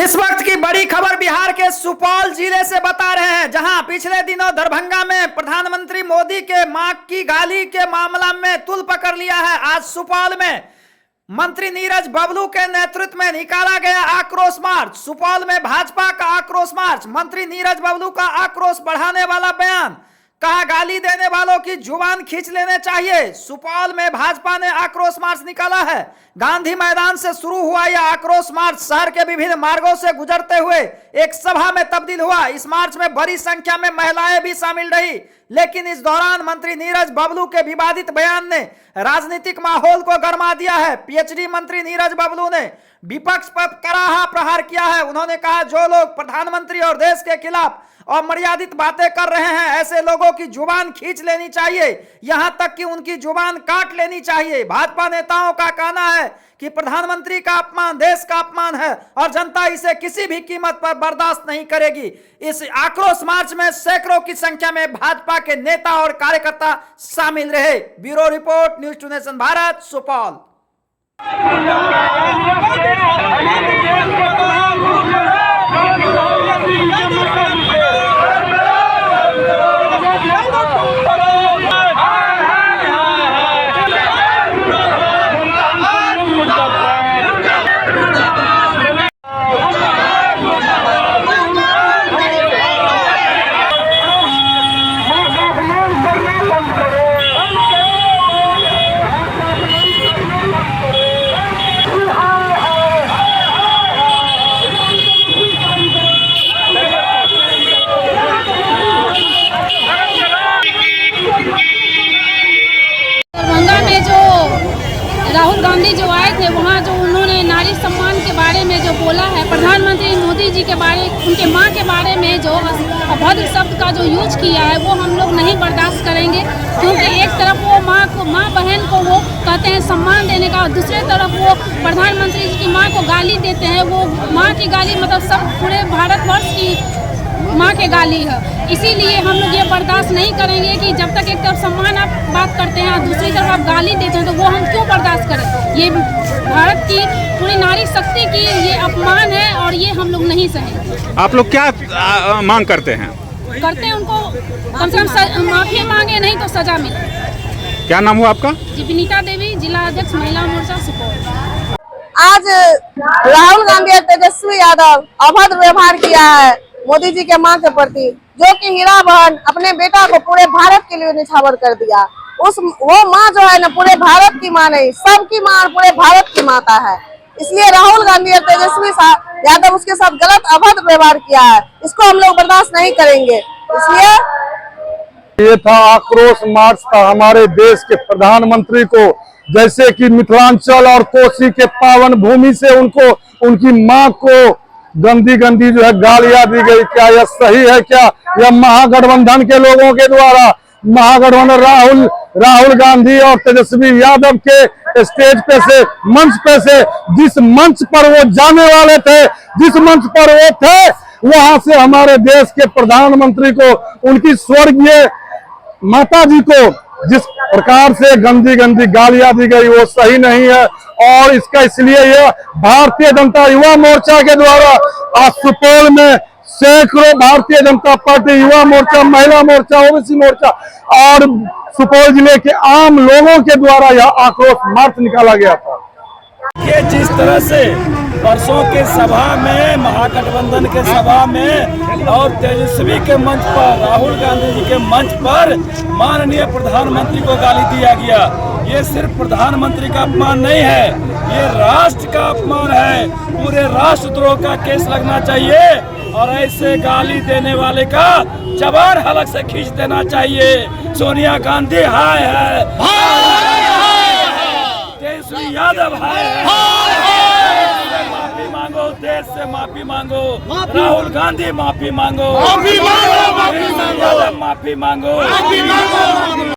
इस वक्त की बड़ी खबर बिहार के सुपौल जिले से बता रहे हैं, जहां पिछले दिनों दरभंगा में प्रधानमंत्री मोदी के मां की गाली के मामला में तूल पकड़ लिया है। आज सुपौल में मंत्री नीरज बबलू के नेतृत्व में निकाला गया आक्रोश मार्च। सुपौल में भाजपा का आक्रोश मार्च, मंत्री नीरज बबलू का आक्रोश बढ़ाने वाला बयान, कहा गाली देने वालों की जुबान खींच लेने चाहिए। सुपौल में भाजपा ने आक्रोश मार्च निकाला है। गांधी मैदान से शुरू हुआ यह आक्रोश मार्च शहर के विभिन्न मार्गों से गुजरते हुए एक सभा में तब्दील हुआ। इस मार्च में बड़ी संख्या में महिलाएं भी शामिल रही, लेकिन इस दौरान मंत्री नीरज बबलू के विवादित बयान ने राजनीतिक माहौल को गरमा दिया है। पीएचडी मंत्री नीरज बबलू ने विपक्ष पर कराहा प्रहार किया है। उन्होंने कहा, जो लोग प्रधानमंत्री और देश के खिलाफ अमर्यादित बातें कर रहे हैं, ऐसे लोगों की जुबान खींच लेनी चाहिए, यहां तक कि उनकी जुबान काट लेनी चाहिए। भाजपा नेताओं का कहना है कि प्रधानमंत्री का अपमान देश का अपमान है और जनता इसे किसी भी कीमत पर बर्दाश्त नहीं करेगी। इस आक्रोश मार्च में सैकड़ों की संख्या में भाजपा के नेता और कार्यकर्ता शामिल रहे। Bureau report, news 2 nation Bharat, Supaul. Rahul Gandhi जो आए थे, वहाँ जो उन्होंने नारी सम्मान के बारे में जो बोला है, प्रधानमंत्री मोदी जी के बारे, उनके माँ के बारे में जो अभद्र शब्द का जो यूज किया है, वो हम लोग नहीं बर्दाश्त करेंगे। क्योंकि एक तरफ वो माँ बहन को वो कहते हैं सम्मान देने का, और दूसरे तरफ वो प्रधानमंत्री जी की माँ को गाली देते हैं। वो माँ की गाली मतलब सब पूरे भारतवर्ष की माँ के गाली है। इसीलिए हम लोग ये बर्दाश्त नहीं करेंगे कि जब तक एक तरफ सम्मान आप बात करते हैं और दूसरी तरफ आप गाली देते हैं, तो वो हम क्यों बर्दाश्त करें। ये भारत की पूरी नारी शक्ति की ये अपमान है और ये हम लोग नहीं सहेंगे। आप लोग क्या मांग करते हैं? उनको कम से कम माफी मांगे, नहीं तो सजा मिले। क्या नाम हुआ आपका? जी, विनीता देवी, जिला अध्यक्ष महिला मोर्चा सुपौल। आज राहुल गांधी और तेजस्वी यादव अभद्र व्यवहार किया है मोदी जी के मां के प्रति, जो कि हीरा बहन अपने बेटा को पूरे भारत के लिए निछावर कर दिया। वो माँ जो है ना, पूरे भारत की माँ नहीं, सबकी माँ, पूरे भारत की माता है। इसलिए राहुल गांधी और तेजस्वी यादव उसके साथ गलत अभद्र व्यवहार किया है, इसको हम लोग बर्दाश्त नहीं करेंगे। इसलिए ये था आक्रोश मार्च था हमारे देश के प्रधानमंत्री को, जैसे कि मिथिलांचल और कोसी के पावन भूमि से उनको, उनकी माँ को गंदी जो है गालियां दी गई। क्या यह सही है? क्या यह महागठबंधन के लोगों के द्वारा, महागठबंधन राहुल गांधी और तेजस्वी यादव के स्टेज पे से, मंच पे से, जिस मंच पर वो जाने वाले थे, जिस मंच पर वो थे, वहां से हमारे देश के प्रधानमंत्री को, उनकी स्वर्गीय माता जी को जिस प्रकार से गंदी गालियां दी गई, वो सही नहीं है। और इसका इसलिए यह भारतीय जनता युवा मोर्चा के द्वारा आज सुपौल में सैकड़ों भारतीय जनता पार्टी, युवा मोर्चा, महिला मोर्चा, ओबीसी मोर्चा और सुपौल जिले के आम लोगों के द्वारा यह आक्रोश मार्च निकाला गया था। ये जिस तरह से परसों के सभा में, महागठबंधन के सभा में और तेजस्वी के मंच पर, राहुल गांधी जी के मंच पर माननीय प्रधानमंत्री को गाली दिया गया, ये सिर्फ प्रधानमंत्री का अपमान नहीं है, ये राष्ट्र का अपमान है। पूरे राष्ट्रद्रोह का केस लगना चाहिए और ऐसे गाली देने वाले का जबान हलक से खींच देना चाहिए। सोनिया गांधी हाय है, तेजस्वी यादव हाय है, माफी मांगो, देश से माफी मांगो, राहुल गांधी माफी मांगो, माफी मांगो, माफी मांगो।